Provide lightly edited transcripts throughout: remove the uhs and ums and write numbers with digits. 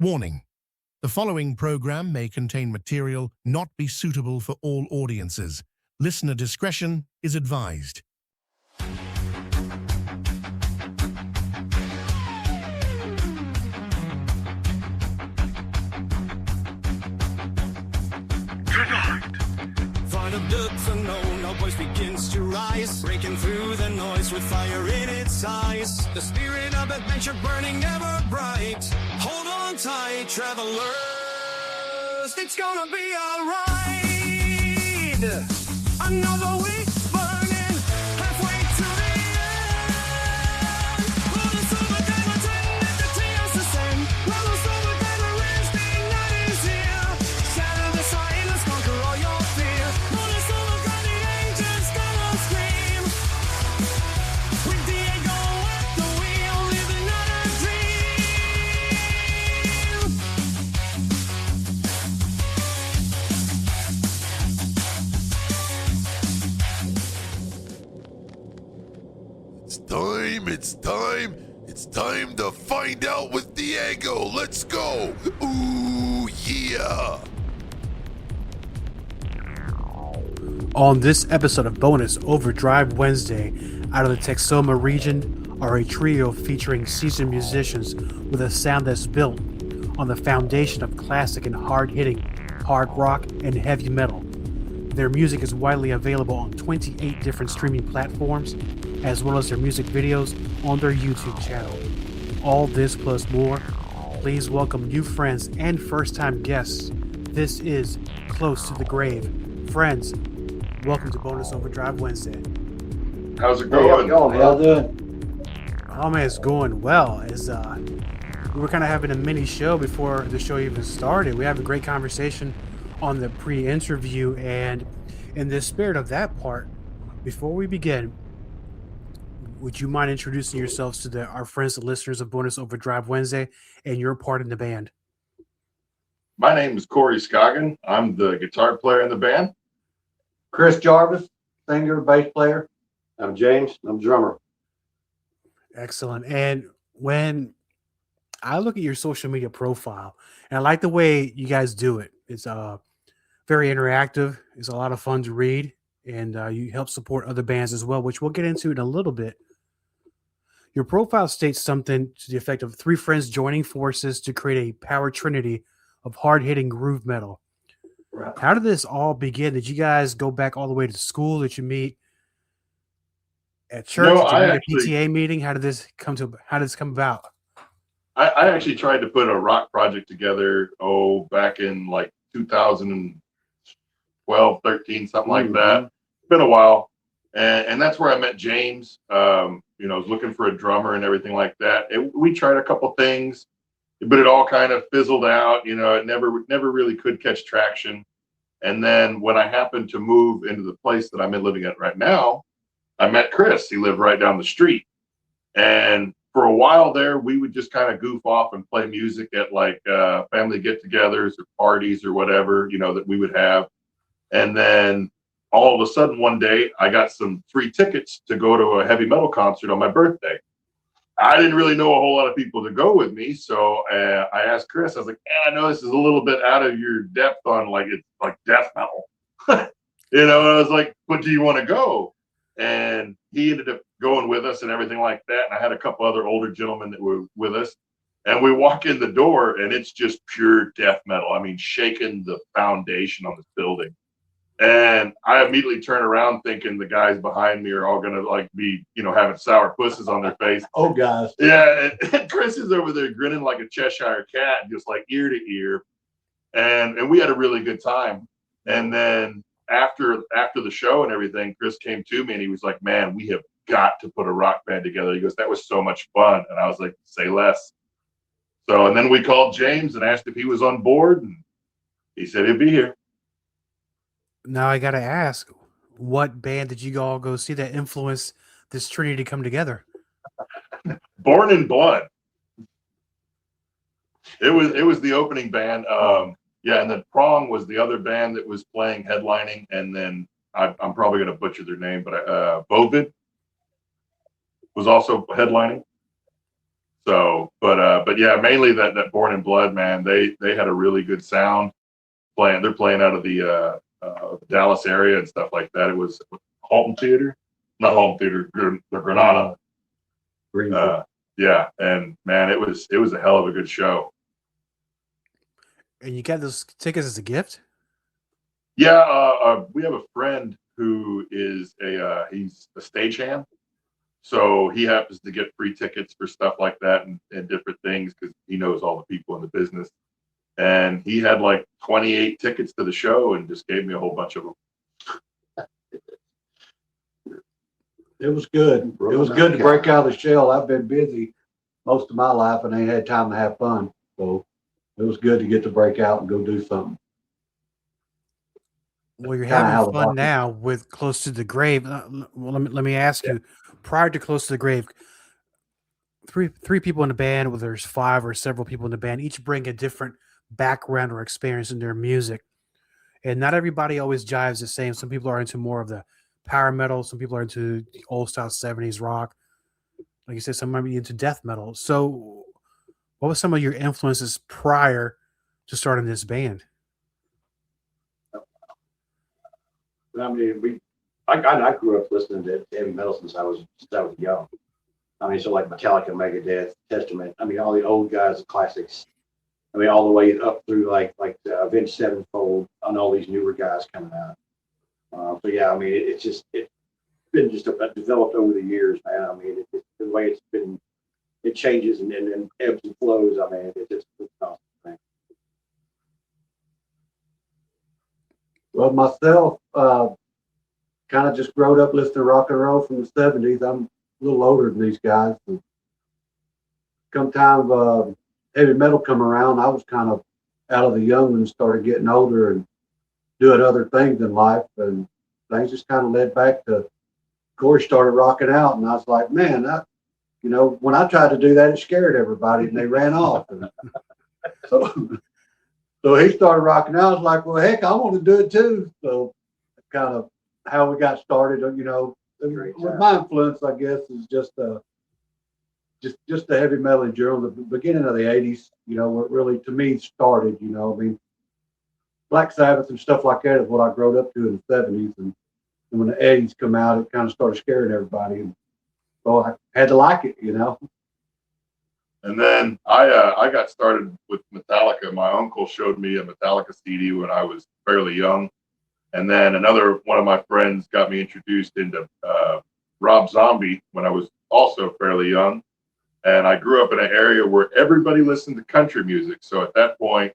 Warning: the following program may contain material not be suitable for all audiences. Listener discretion is advised. Find a depth unknown, our voice begins to rise, breaking through the noise with fire in its eyes. The spirit of adventure burning ever bright. Hold on tight, travelers, it's gonna be alright. Another week burning, halfway to the end. Bonus Overdrive Wednesday, let the chaos ascend. Bonus Overdrive Wednesday, night is here. Shatter the silence, conquer all your fear. Bonus Overdrive, the angels gonna scream. With Diego at the wheel, living out a dream. It's time to find out with Diego. Let's go. Ooh, yeah. On this episode of Bonus Overdrive Wednesday, out of the Texoma region are a trio featuring seasoned musicians with a sound that's built on the foundation of classic and hard-hitting hard rock and heavy metal. Their music is widely available on 28 different streaming platforms, as well as their music videos on their YouTube channel. All this plus more. Please welcome new friends and first-time guests. This is Close to the Grave. Friends, welcome to Bonus Overdrive Wednesday. How's it going? How doing? Oh man, it's going well. We were kind of having a mini show before the show even started. We have a great conversation on the pre-interview, and in the spirit of that part, before we begin, would you mind introducing yourselves to our friends and listeners of Bonus Overdrive Wednesday and your part in the band? My name is Corey Scoggin. I'm the guitar player in the band. Chris Jarvis, singer, bass player. I'm James. I'm drummer. Excellent. And when I look at your social media profile, and I like the way you guys do it, it's very interactive. It's a lot of fun to read, and you help support other bands as well, which we'll get into in a little bit. Your profile states something to the effect of 3 friends joining forces to create a power trinity of hard-hitting groove metal. Right. How did this all begin? Did you guys go back all the way to school? Did you meet at church? No, Did you I meet actually- at a PTA meeting? How did this come about? I actually tried to put a rock project together, back in like 2012, 13, something like that. It's been a while. And that's where I met James. I was looking for a drummer and everything like that. We tried a couple things, but it all kind of fizzled out. It never really could catch traction. And then when I happened to move into the place that I'm living at right now, I met Chris. He lived right down the street. And for a while there, we would just kind of goof off and play music at like family get-togethers or parties or whatever, that we would have. And then all of a sudden one day, I got some free tickets to go to a heavy metal concert on my birthday. I didn't really know a whole lot of people to go with me. So I asked Chris, I was like, I know this is a little bit out of your depth on it's like death metal. I was like, but do you want to go? And he ended up going with us and everything like that. And I had a couple other older gentlemen that were with us. And we walk in the door and it's just pure death metal. I mean, shaking the foundation on this building. And I immediately turn around thinking the guys behind me are all going to be, having sour pusses on their face. Oh, guys. Yeah. And Chris is over there grinning like a Cheshire cat, just like ear to ear. And we had a really good time. And then after the show and everything, Chris came to me and he was like, man, we have got to put a rock band together. He goes, that was so much fun. And I was like, say less. So, and then we called James and asked if he was on board. And he said he'd be here. Now I got to ask, what band did you all go see that influenced this trinity to come together? Born in Blood. It was the opening band. And then Prong was the other band that was playing headlining, and then I'm probably going to butcher their name, but Bovid was also headlining. But yeah, mainly that Born in Blood, man. They had a really good sound playing. They're playing out of the Dallas area and stuff like that. It was Halton Theater, not Halton Theater, the Granada. Yeah, and man, it was a hell of a good show. And you got those tickets as a gift? Yeah, we have a friend who is he's a stagehand, so he happens to get free tickets for stuff like that and different things because he knows all the people in the business. And he had like 28 tickets to the show and just gave me a whole bunch of them. It was good. It was good to break out of the shell. I've been busy most of my life and ain't had time to have fun. So it was good to get to break out and go do something. Well, you're having fun now with Close to the Grave. Well, let me ask you, prior to Close to the Grave, three people in the band, whether there's 5 or several people in the band, each bring a different background or experience in their music. And not everybody always jives the same. Some people are into more of the power metal. Some people are into the old style 70s rock. Like you said, some might be into death metal. So what was some of your influences prior to starting this band? I mean, I grew up listening to heavy metal since I was young. I mean, so like Metallica, Megadeth, Testament. I mean, all the old guys, the classics. I mean, all the way up through like Avenged Sevenfold and all these newer guys coming out. So yeah, I mean, it's been just developed over the years, man. I mean, it's the way it's been. It changes and ebbs and flows. I mean, it's awesome thing. Well, myself, kind of just growed up listening to rock and roll from the 70s. I'm a little older than these guys. And come time heavy metal come around, I was kind of out of the young and started getting older and doing other things in life. And things just kind of led back to Corey started rocking out. And I was like, man, when I tried to do that, it scared everybody and they ran off. And so he started rocking out. I was like, well, heck, I want to do it too. So that's kind of how we got started. With my influence, I guess, is just the heavy metal in general. The beginning of the 80s, what really, to me, started, I mean, Black Sabbath and stuff like that is what I grew up to in the 70s. And when the 80s come out, it kind of started scaring everybody. And so I had to like it, And then I got started with Metallica. My uncle showed me a Metallica CD when I was fairly young. And then another one of my friends got me introduced into Rob Zombie when I was also fairly young. And I grew up in an area where everybody listened to country music. So at that point,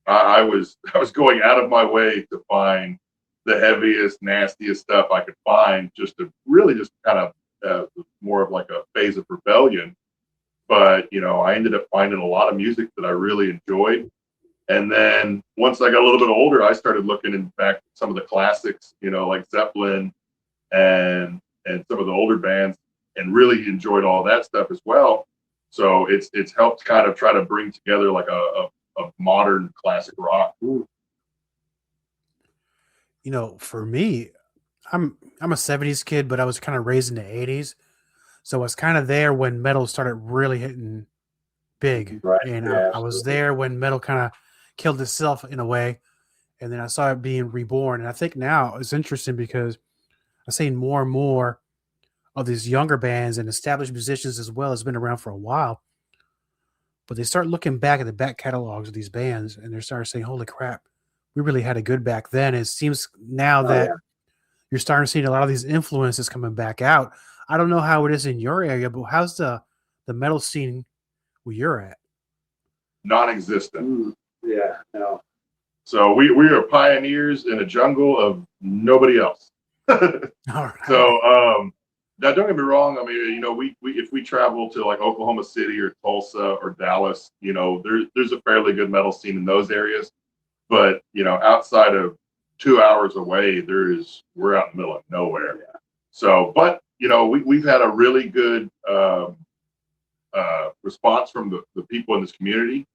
I was going out of my way to find the heaviest, nastiest stuff I could find, just to really just kind of more of like a phase of rebellion. But, I ended up finding a lot of music that I really enjoyed. And then once I got a little bit older, I started looking back at some of the classics, like Zeppelin and some of the older bands, and really enjoyed all that stuff as well. So it's helped kind of try to bring together like a modern classic rock. For me, I'm a 70s kid, but I was kind of raised in the 80s. So I was kind of there when metal started really hitting big. Right. And Yeah, I was there when metal kind of killed itself in a way. And then I saw it being reborn. And I think now it's interesting because I'm seeing more and more of these younger bands and established musicians as well has been around for a while. But they start looking back at the back catalogs of these bands and they start saying, holy crap, we really had a good back then. And it seems now that you're starting to see a lot of these influences coming back out. I don't know how it is in your area, but how's the metal scene where you're at? Non-existent. Yeah, no. So we are pioneers in a jungle of nobody else. All right. So now don't get me wrong. I mean, we if we travel to like Oklahoma City or Tulsa or Dallas, there's a fairly good metal scene in those areas. But outside of 2 hours away, we're out in the middle of nowhere. Yeah. So, but we've had a really good response from the people in this community,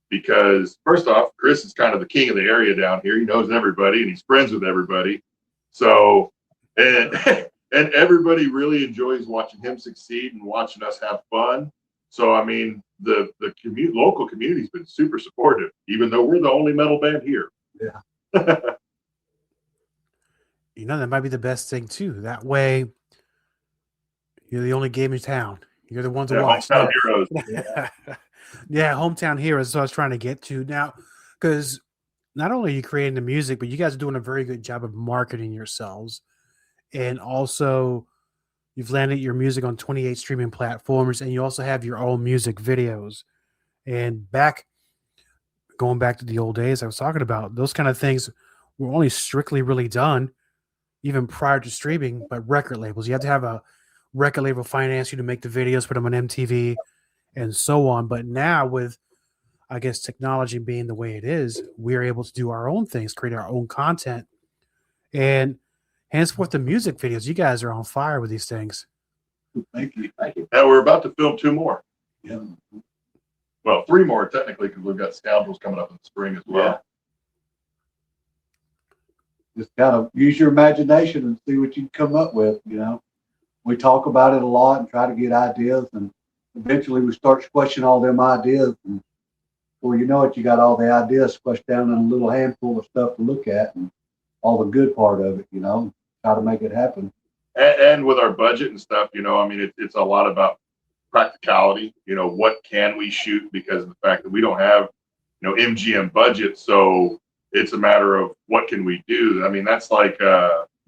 because first off, Chris is kind of the king of the area down here. He knows everybody and he's friends with everybody. So, and everybody really enjoys watching him succeed and watching us have fun. So I mean, the local community's been super supportive, even though we're the only metal band here. Yeah. You know, that might be the best thing too. That way, you're the only game in town. You're the one to Yeah, watch. hometown No. heroes. Yeah, hometown heroes is what I was trying to get to now. Because not only are you creating the music, but you guys are doing a very good job of marketing yourselves. And also, you've landed your music on 28 streaming platforms, and you also have your own music videos. And going back to the old days I was talking about, those kind of things were only strictly really done even prior to streaming, but record labels. You have to have a record label finance you to make the videos, put them on MTV, and so on. But now, with I guess technology being the way it is, we're able to do our own things, create our own content, and henceforth the music videos. You guys are on fire with these things. Thank you. Thank you. Yeah, we're about to film 2 more. Yeah. Well, 3 more technically, because we've got Scoundrels coming up in the spring as well. Just kind of use your imagination and see what you can come up with. You know, we talk about it a lot and try to get ideas, and eventually we start squishing all them ideas. And before you know it, you got all the ideas squished down in a little handful of stuff to look at, and all the good part of it. You know, how to make it happen. And with our budget and stuff, you know, I mean, it's a lot about practicality. You know, what can we shoot, because of the fact that we don't have, you know, MGM budget. So it's a matter of what can we do. I mean, that's like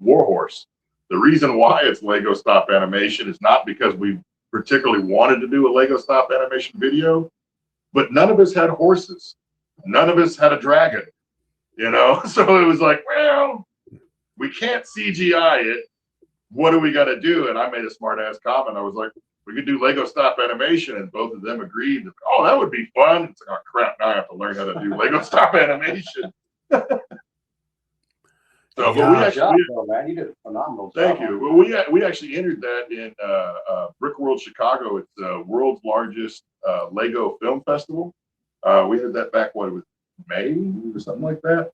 Warhorse. The reason why it's Lego stop animation is not because we particularly wanted to do a Lego stop animation video, but none of us had horses. None of us had a dragon, you know? So it was like, well, we can't CGI it. What do we got to do? And I made a smart ass comment. I was like, we could do Lego stop animation. And both of them agreed. Oh, that would be fun. It's like, oh crap, now I have to learn how to do Lego stop animation. So, but we actually, man, you did a phenomenal job. thank you. Well, we actually entered that in Brick World Chicago. It's the world's largest Lego film festival. We did that back, what, it was May or something like that.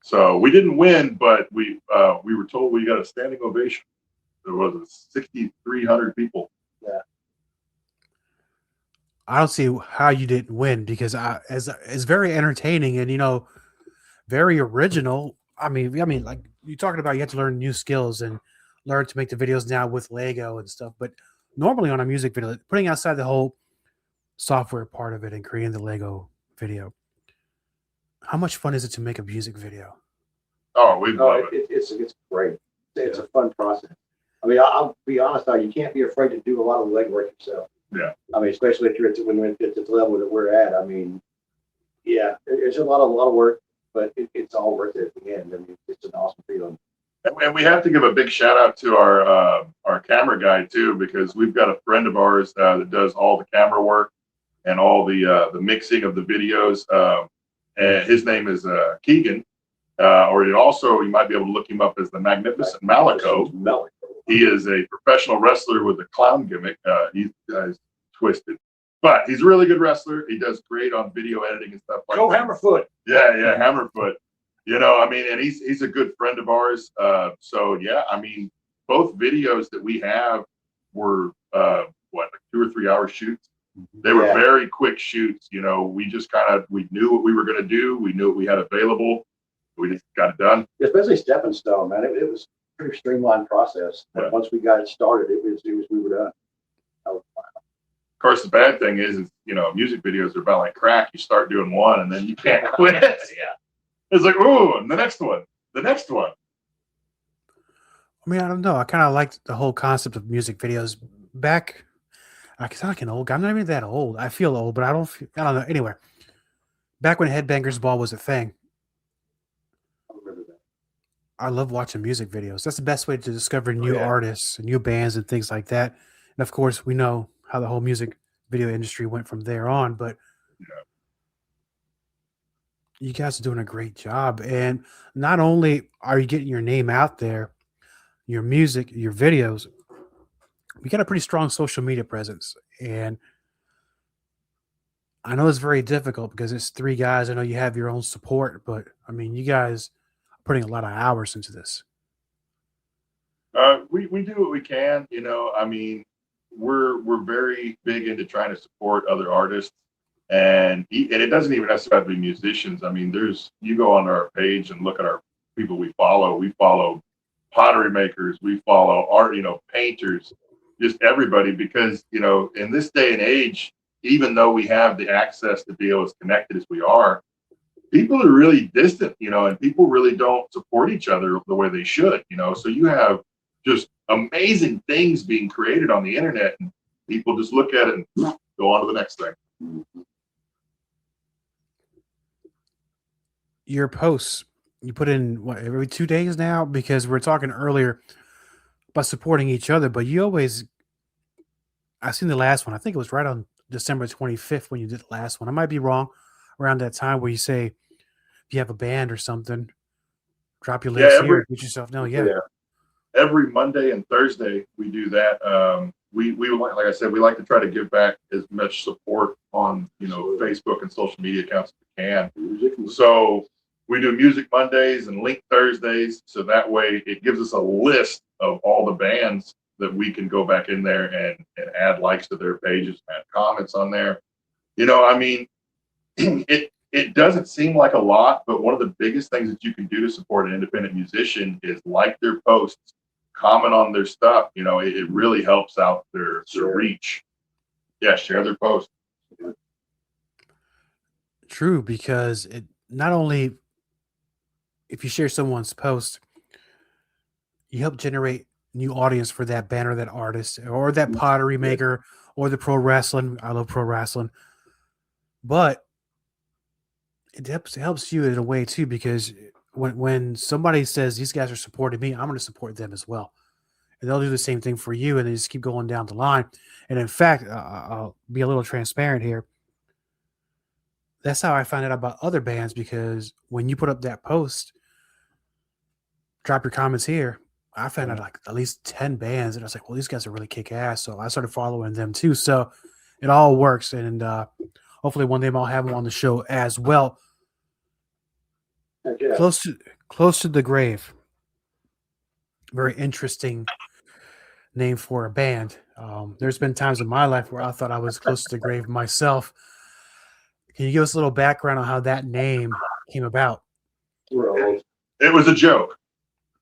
So we didn't win, but we were told we got a standing ovation. There was 6,300 people. Yeah. I don't see how you didn't win, because it's very entertaining and, you know, very original. I mean, like you're talking about, you have to learn new skills and learn to make the videos now with Lego and stuff. But normally on a music video, putting aside the whole software part of it and creating the Lego video, how much fun is it to make a music video? Oh, we love it. It's great. It's a fun process. I mean, I'll be honest now, you can't be afraid to do a lot of the legwork yourself. Yeah. I mean, especially if you're at the level that we're at. I mean, yeah, it's a lot of work, but it's all worth it at the end. I mean, it's an awesome feeling. And we have to give a big shout out to our camera guy too, because we've got a friend of ours that does all the camera work and all the mixing of the videos. And his name is Keegan, or you might be able to look him up as the Magnificent Malico. He is a professional wrestler with a clown gimmick. He's twisted, but he's a really good wrestler. He does great on video editing and stuff like Go that. Hammerfoot. Yeah, Hammerfoot. You know, I mean, and he's a good friend of ours. So yeah, I mean, both videos that we have were like 2 or 3 hour shoots. They were very quick shoots. You know, we just we knew what we were going to do. We knew what we had available. We just got it done. Especially Stepping Stone, man. It was a pretty streamlined process. But once we got it started, it was we were done. Of course, the bad thing is, you know, music videos are about like crack. You start doing one and then you can't quit. Yeah. It's like, ooh, and the next one. I mean, I don't know. I kind of liked the whole concept of music videos back. I sound like an old guy. I'm not even that old. I feel old, but I don't know. Anyway, back when Headbangers Ball was a thing, I love watching music videos. That's the best way to discover new artists and new bands and things like that. And of course, we know how the whole music video industry went from there on. But you guys are doing a great job. And not only are you getting your name out there, your music, your videos, we got a pretty strong social media presence. And I know it's very difficult because it's 3 guys. I know you have your own support, but I mean, you guys are putting a lot of hours into this. We do what we can, you know. I mean, we're very big into trying to support other artists, and it doesn't even necessarily have to be musicians. I mean, you go on our page and look at our people we follow. We follow pottery makers, we follow art, painters, just everybody, because in this day and age, even though we have the access to be as connected as we are, people are really distant, and people really don't support each other the way they should, so you have just amazing things being created on the internet, and people just look at it and go on to the next thing. Your posts, you put in what, every 2 days now? Because we're talking earlier about supporting each other, but you always, I've seen the last one. I think it was right on December 25th when you did the last one. I might be wrong, around that time where you say, if you have a band or something, drop your links here, get yourself know. Yeah. Every Monday and Thursday we do that. We like I said, we like to try to give back as much support on Facebook and social media accounts as we can. So we do Music Mondays and Link Thursdays, so that way it gives us a list of all the bands that we can go back in there and add likes to their pages, add comments on there. I mean, it doesn't seem like a lot, but one of the biggest things that you can do to support an independent musician is like their posts, comment on their stuff. It really helps out their reach. Yeah, share their posts. True, because it not only, if you share someone's post, you help generate new audience for that band or that artist or that pottery maker or the pro wrestling. I love pro wrestling, but it helps you in a way too, because when somebody says these guys are supporting me, I'm going to support them as well, and they'll do the same thing for you, and they just keep going down the line. And in fact, I'll be a little transparent here. That's how I find out about other bands, because when you put up that post, drop your comments here, I found out like at least 10 bands, and I was like, well, these guys are really kick ass. So I started following them too. So it all works. And hopefully one day I'll have them on the show as well. Yeah. Close to the grave. Very interesting name for a band. There's been times in my life where I thought I was close to the grave myself. Can you give us a little background on how that name came about? It was a joke.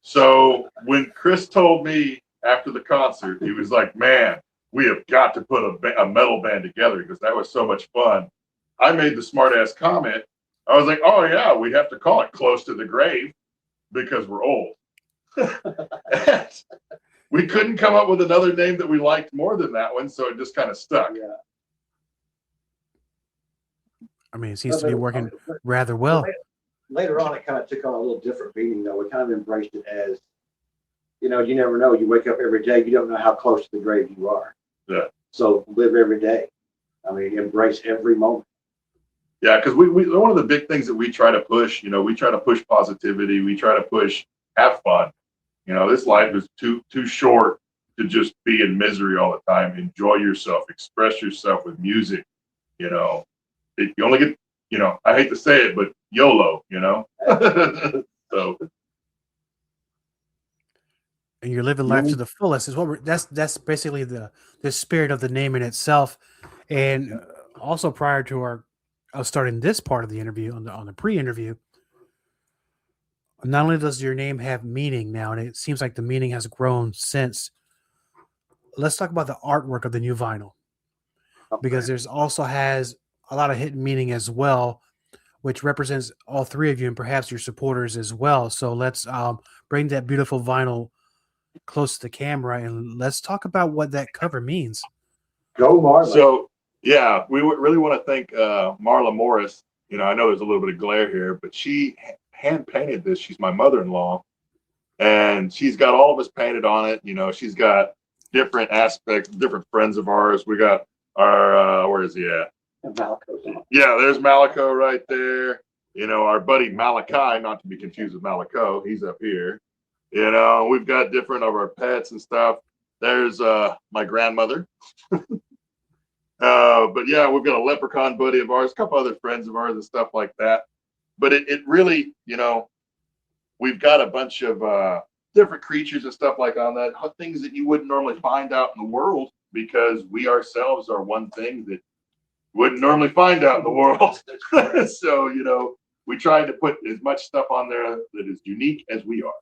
So when Chris told me after the concert, he was like, man, we have got to put a metal band together because that was so much fun. I made the smart ass comment. I was like, oh yeah, we have to call it Close to the Grave because we're old. We couldn't come up with another name that we liked more than that one, so it just kind of stuck. Yeah. I mean, it seems to be working rather well. Later on, it kind of took on a little different meaning, though. We kind of embraced it as, you never know. You wake up every day, you don't know how close to the grave you are. Yeah. So live every day. I mean, embrace every moment. Yeah, because we one of the big things that we try to push, we try to push positivity. We try to push have fun. This life is too short to just be in misery all the time. Enjoy yourself, express yourself with music. You only get, I hate to say it, but YOLO, So. And you're living life to the fullest is what that's basically the spirit of the name in itself. And also prior to us starting this part of the interview on the pre-interview, not only does your name have meaning now, and it seems like the meaning has grown since. Let's talk about the artwork of the new vinyl, because there's also has a lot of hidden meaning as well, which represents all three of you and perhaps your supporters as well. So let's bring that beautiful vinyl close to the camera and let's talk about what that cover means. Go, Marla. So, yeah, we really want to thank Marla Morris. I know there's a little bit of glare here, but she hand painted this. She's my mother-in-law, and she's got all of us painted on it. She's got different aspects, different friends of ours. We got our, where is he at? Yeah, there's Malico right there. Our buddy Malachi, not to be confused with Malico, he's up here. We've got different of our pets and stuff. There's my grandmother. But yeah, we've got a leprechaun buddy of ours, a couple other friends of ours and stuff like that. But it really, we've got a bunch of different creatures and stuff like on that, things that you wouldn't normally find out in the world. because we ourselves are one thing that wouldn't normally find out in the world. So, you know, we tried to put as much stuff on there that is unique as we are.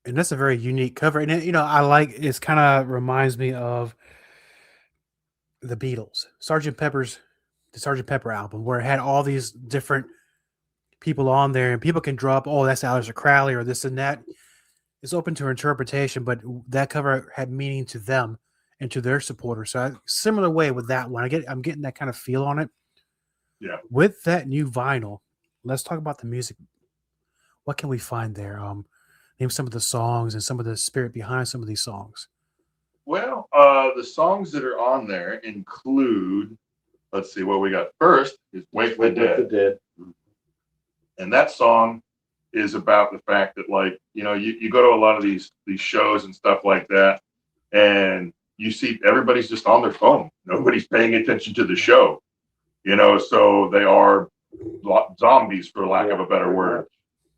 And that's a very unique cover. And, you know, I like, it's kind of reminds me of the Beatles, the Sgt. Pepper album, where it had all these different people on there, and people can drop, oh, that's Aleister Crowley or this and that. It's open to interpretation, but that cover had meaning to them and to their supporters. So similar way with that one, I'm getting that kind of feel on it. Yeah. With that new vinyl, let's talk about the music. What can we find there? Name some of the songs and some of the spirit behind some of these songs. Well, the songs that are on there include, let's see, what we got first is Wake the Dead. And that song is about the fact that, like, you know, you go to a lot of these shows and stuff like that, and you see everybody's just on their phone. Nobody's paying attention to the show, you know, so they are zombies, for lack of a better word.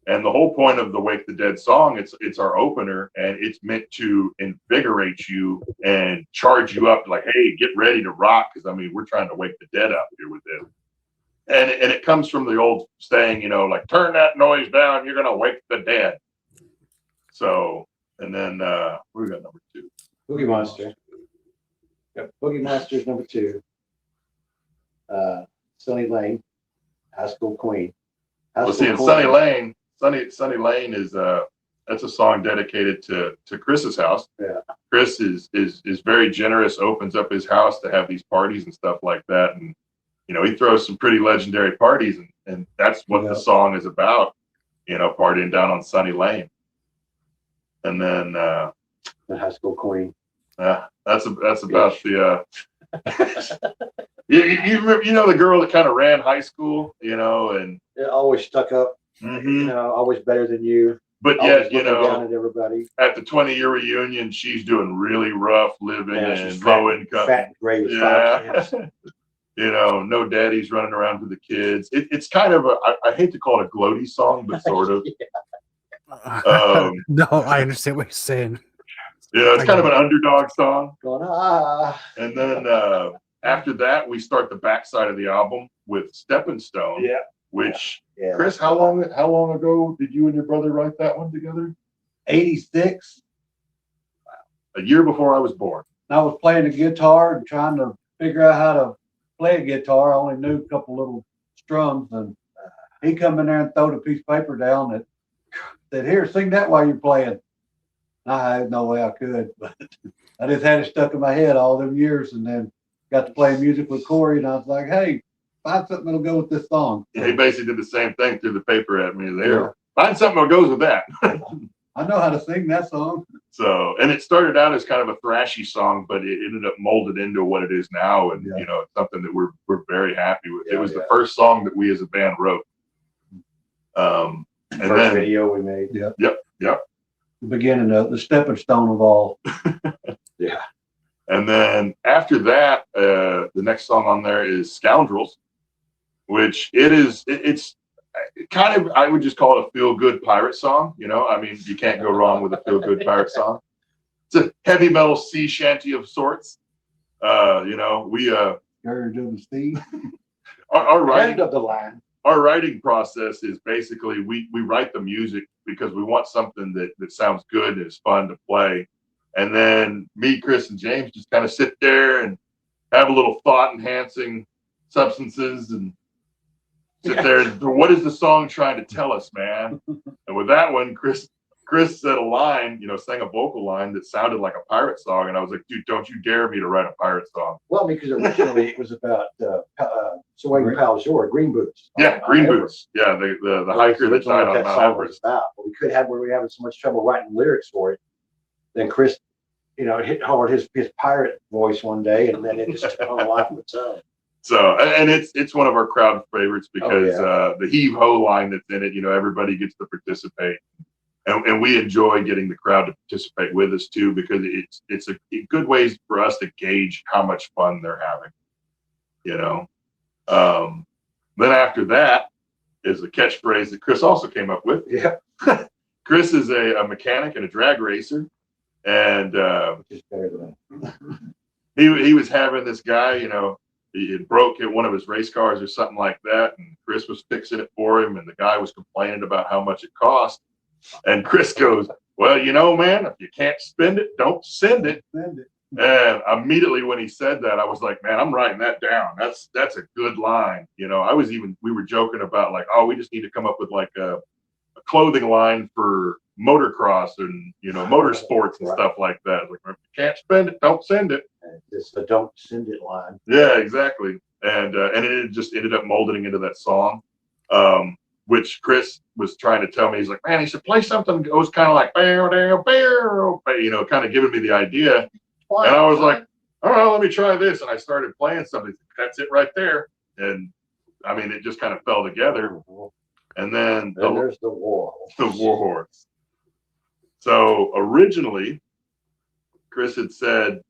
And the whole point of the Wake the Dead song, it's our opener, and it's meant to invigorate you and charge you up, like, hey, get ready to rock, because, I mean, we're trying to wake the dead out here with this. And it comes from the old saying, you know, like, turn that noise down, you're going to wake the dead. So, and then we got number 2. Boogie Monster. Yep, Boogie Monster's number 2. Sunny Lane, High School Queen. Well, see, in Sunny Lane is that's a song dedicated to Chris's house. Yeah. Chris is very generous, opens up his house to have these parties and stuff like that, and you know, he throws some pretty legendary parties, and that's what the song is about, you know, partying down on Sunny Lane. And then The High School Queen. that's about the you know, the girl that kind of ran high school, you know, and Always stuck up, you know, always better than you. But Always yet, you looking down know, at everybody. at the 20-year reunion, she's doing really rough living and low income. Fat and gray with 5 Yeah. cents. You know, no daddies running around with the kids. It's kind of I hate to call it a gloaty song, but sort of. No, I understand what you're saying. You know, it's kind of an underdog song. Going, And then after that, we start the backside of the album with Stepping Stone. Yeah. Which, Yeah. Chris, how long ago did you and your brother write that one together? 86. A year before I was born. I was playing the guitar and trying to figure out how to play a guitar. I only knew a couple little strums, and he come in there and threw a piece of paper down that said, "Here, sing that while you're playing." I had no way I could, but I just had it stuck in my head all them years, and then got to play music with Corey, and I was like, "Hey, find something that'll go with this song." Yeah, he basically did the same thing, threw the paper at me there. Yeah. Find something that goes with that. I know how to sing that song. So, and it started out as kind of a thrashy song, but it ended up molded into what it is now, and you know, it's something that we're very happy with. It was the first song that we as a band wrote. And first then video we made. Yep. The beginning of the stepping stone of all. Yeah. And then after that, the next song on there is Scoundrels, which it's kind of, I would just call it a feel-good pirate song. You know, I mean, you can't go wrong with a feel-good pirate song. It's a heavy metal sea shanty of sorts. You know, we Courage of the Sea. our writing End of the line. Our writing process is basically we write the music because we want something that sounds good and is fun to play. And then me, Chris, and James just kind of sit there and have a little thought-enhancing substances and sit there and what is the song trying to tell us, man? And with that one, Chris said a line, you know, sang a vocal line that sounded like a pirate song, and I was like, dude, don't you dare me to write a pirate song. Well, because originally it was about Swaying Pal Shore, Green Boots. Yeah, Green Boots. Yeah, the hiker that died on Mount Everest. But we could have where we were having so much trouble writing lyrics for it. Then Chris, you know, hit his pirate voice one day, and then it just took on a life of its own. So, and it's one of our crowd favorites because the heave ho line that's in it, you know, everybody gets to participate. And we enjoy getting the crowd to participate with us too, because it's a good way for us to gauge how much fun they're having, you know. Then after that is a catchphrase that Chris also came up with. Yeah. Chris is a mechanic and a drag racer, And Which is better than he was having this guy, he had broke one of his race cars or something like that, and Chris was fixing it for him, and the guy was complaining about how much it cost. And Chris goes, "Well, man, if you can't spend it, don't send it." And immediately when he said that, I was like, "Man, I'm writing that down. That's a good line." We were joking about like, "Oh, we just need to come up with like a clothing line for motocross and motorsports and stuff like that. Like, if you can't spend it, don't send it." it's the don't send it line. Yeah, exactly. And it just ended up molding into that song, which Chris was trying to tell me. He's like, "Man, he should play something that goes kind of like bear, kind of giving me the idea." And I was like, "All right, let me try this." And I started playing something. That's it right there. And I mean, it just kind of fell together. And then There's the war. The war horse. So originally, Chris had said,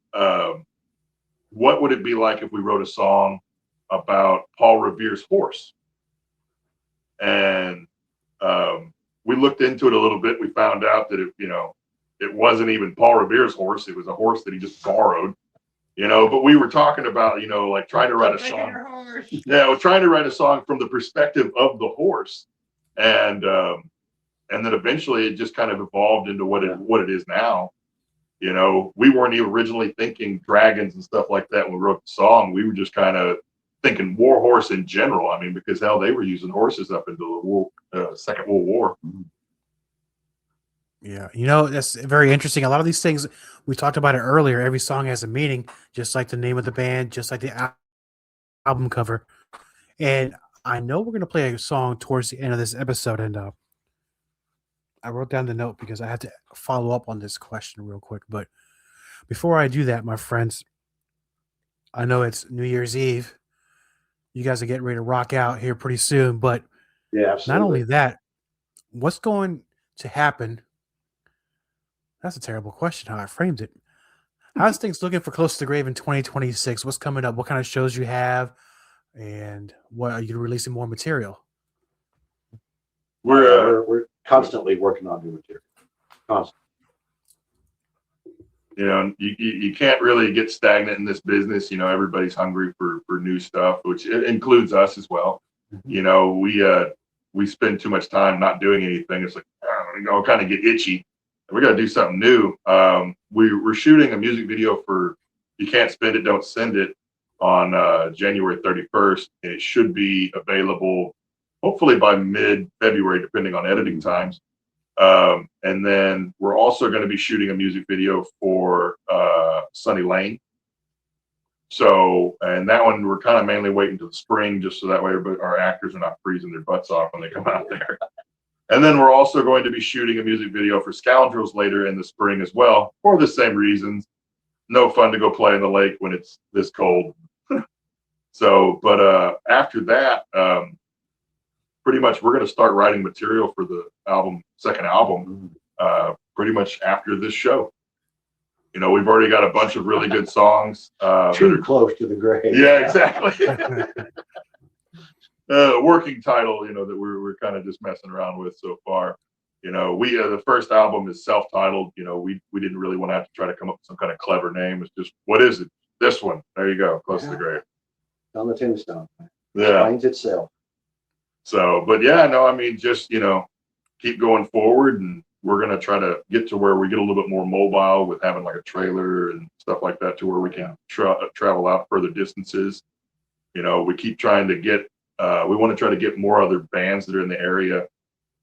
what would it be like if we wrote a song about Paul Revere's horse? And we looked into it a little bit. We found out that it wasn't even Paul Revere's horse. It was a horse that he just borrowed. But we were talking about, like trying to write a song. Yeah, we're trying to write a song from the perspective of the horse. And then eventually it just kind of evolved into what it is now. We weren't even originally thinking dragons and stuff like that when we wrote the song. We were just kind of thinking war horse in general. I mean, because hell, they were using horses up into the Second World War. Yeah, that's very interesting. A lot of these things, we talked about it earlier. Every song has a meaning, just like the name of the band, just like the album cover. And I know we're going to play a song towards the end of this episode. And I wrote down the note because I had to follow up on this question real quick. But before I do that, my friends, I know it's New Year's Eve. You guys are getting ready to rock out here pretty soon. But Yeah, absolutely. not only that, what's going to happen? That's a terrible question, how I framed it. How's things looking for Close to the Grave in 2026? What's coming up? What kind of shows you have? And what are you releasing more material? We're constantly working on new material. Constantly. You can't really get stagnant in this business. Everybody's hungry for new stuff, which includes us as well. We spend too much time not doing anything. It's like, kind of get itchy. We got to do something new. We're shooting a music video for You Can't Spend It, Don't Send It on January 31st. And it should be available hopefully by mid-February, depending on editing times. And then we're also going to be shooting a music video for Sunny Lane. So, and that one, we're kind of mainly waiting till the spring, just so that way our actors are not freezing their butts off when they come out there. And then we're also going to be shooting a music video for Scoundrels later in the spring as well, for the same reasons. No fun to go play in the lake when it's this cold. So, but after that, pretty much we're going to start writing material for the second album, pretty much after this show. We've already got a bunch of really good songs. Too close to the grave. Yeah, exactly. Working title, that we're kind of just messing around with so far. The first album is self-titled. We didn't really want to have to try to come up with some kind of clever name. It's just, what is it? This one. There you go. Close to the Grave. On the tombstone. Yeah. Finds itself. So, but yeah, no, I mean, just, keep going forward, and we're going to try to get to where we get a little bit more mobile with having like a trailer and stuff like that, to where we can travel out further distances. We keep trying to get, we want to try to get more other bands that are in the area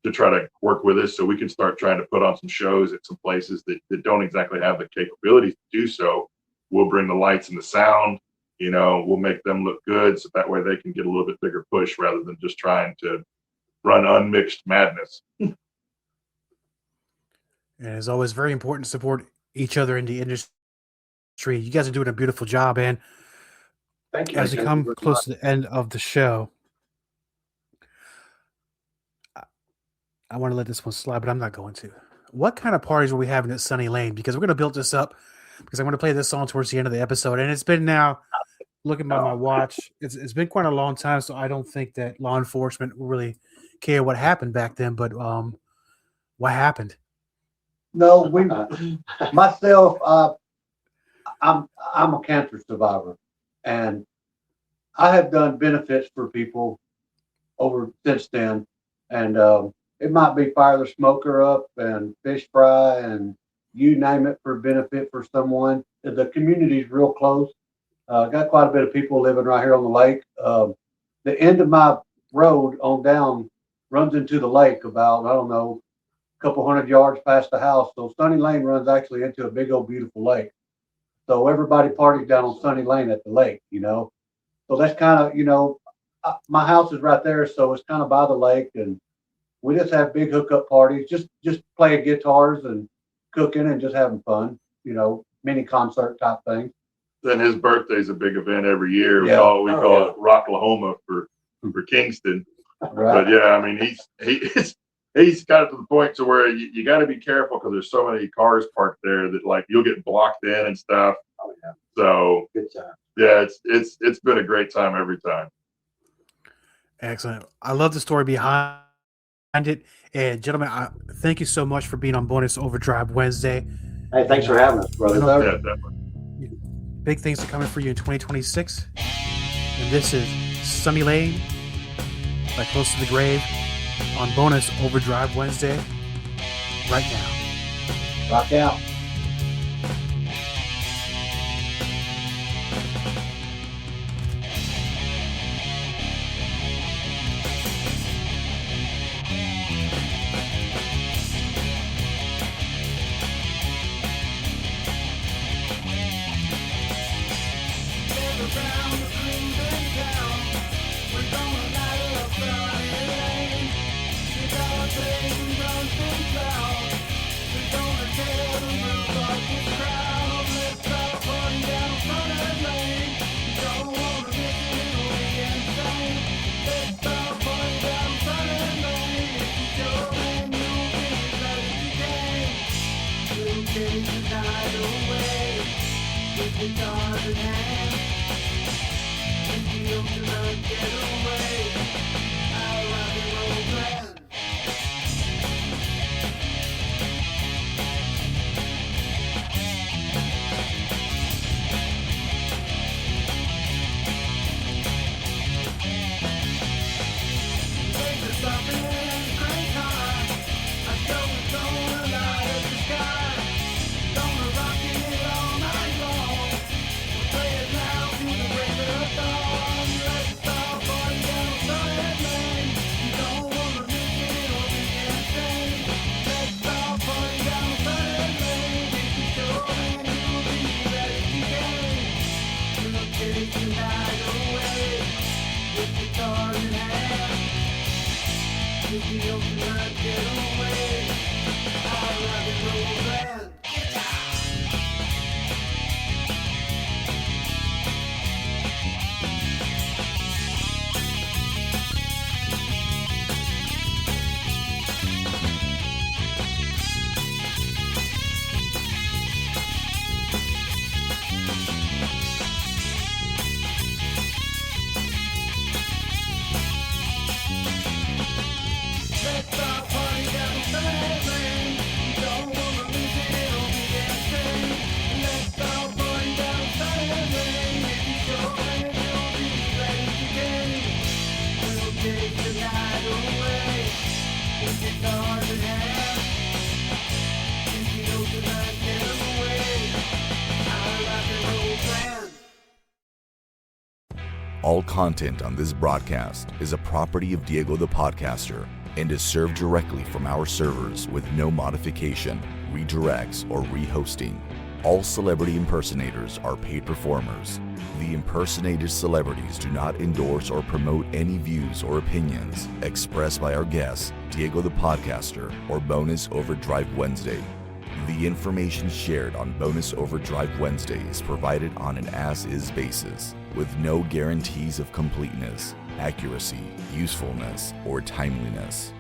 to try to work with us, so we can start trying to put on some shows at some places that don't exactly have the capabilities to do so. We'll bring the lights and the sound, we'll make them look good, so that way they can get a little bit bigger push rather than just trying to run unmixed madness. And it's always very important to support each other in the industry. You guys are doing a beautiful job, and Thank you. as we come close to the end of the show, I want to let this one slide, but I'm not going to. What kind of parties were we having at Sunny Lane? Because we're going to build this up, because I'm going to play this song towards the end of the episode. And it's been now, looking at my watch, it's been quite a long time, so I don't think that law enforcement will really care what happened back then. But what happened? No, myself, I'm a cancer survivor, and I have done benefits for people over since then, and it might be fire the smoker up and fish fry and you name it for benefit for someone. The community's real close. Got quite a bit of people living right here on the lake. The end of my road on down runs into the lake about, I don't know, a couple 100 yards past the house. So Sunny Lane runs actually into a big old beautiful lake. So everybody parties down on Sunny Lane at the lake, you know. So that's kind of, you know, my house is right there, so it's kind of by the lake, and we just have big hookup parties, just playing guitars and cooking and just having fun, you know, mini concert type thing. Then his birthday's a big event every year. We Yeah. call it Rocklahoma for Kingston. Right. But yeah, I mean, he's got it to the point to where you got to be careful because there's so many cars parked there that like you'll get blocked in and stuff. Oh, yeah. So Good time. yeah, it's been a great time every time. Excellent. I love the story behind it. And gentlemen, thank you so much for being on Bonus Overdrive Wednesday. Hey, thanks for having us, brother. Yeah, definitely. Big things are coming for you in 2026. And this is Sunny Lane by Close to the Grave on Bonus Overdrive Wednesday right now. Rock out. All content on this broadcast is a property of Diego the Podcaster and is served directly from our servers with no modification, redirects, or rehosting. All celebrity impersonators are paid performers. The impersonated celebrities do not endorse or promote any views or opinions expressed by our guests, Diego the Podcaster, or Bonus Overdrive Wednesday. The information shared on Bonus Overdrive Wednesday is provided on an as-is basis, with no guarantees of completeness, accuracy, usefulness, or timeliness.